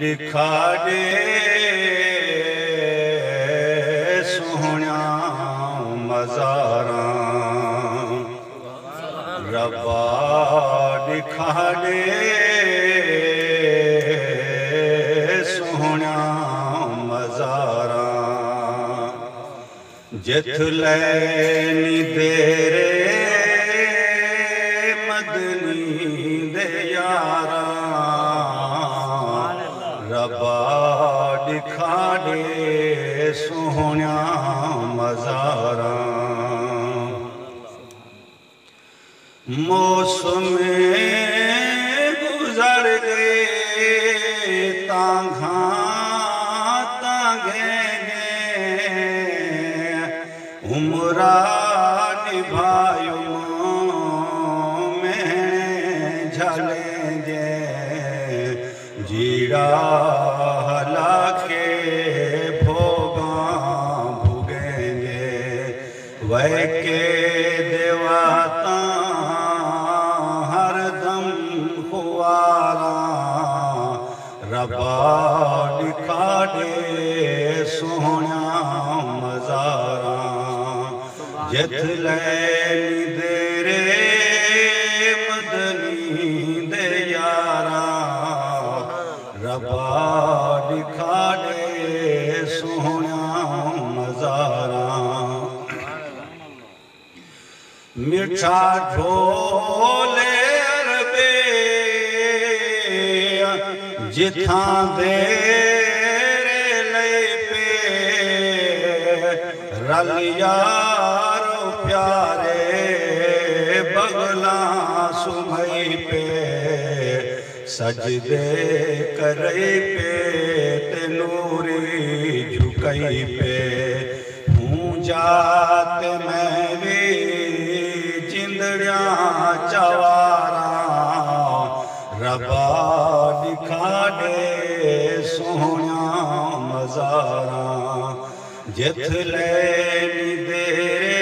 दिखाड़े सोहणिया मज़ारा रब्बा दिखाड़े सोहणिया मज़ारा जिथ लैनी तेरे मदनी दे यारा रब्बा दिखाड़े सोहणिया मज़ारा मौसम गुजर गए तांघा तांगे उमरा निभायो मैंने झलेंगे जीड़ा हला के भोगा भुगेंगे वह के देवाता हरदम हुआरा रब्बा दिखाड़े सोहणिया मज़ारा जिथ लैनी तेरे मदनी दे यारा रब्बा दिखाड़े सोहणिया मज़ारा मिठा ढोले अरबे जिथा दे रल यारो प्यारे बगला सुमई पे सजदे करई पे ते नूरी झुकई पे हूँ जात मैं भी जिंदड़िया चवारा रब्बा दिखाड़े सोहणिया मज़ारा जिथ लैनी तेरे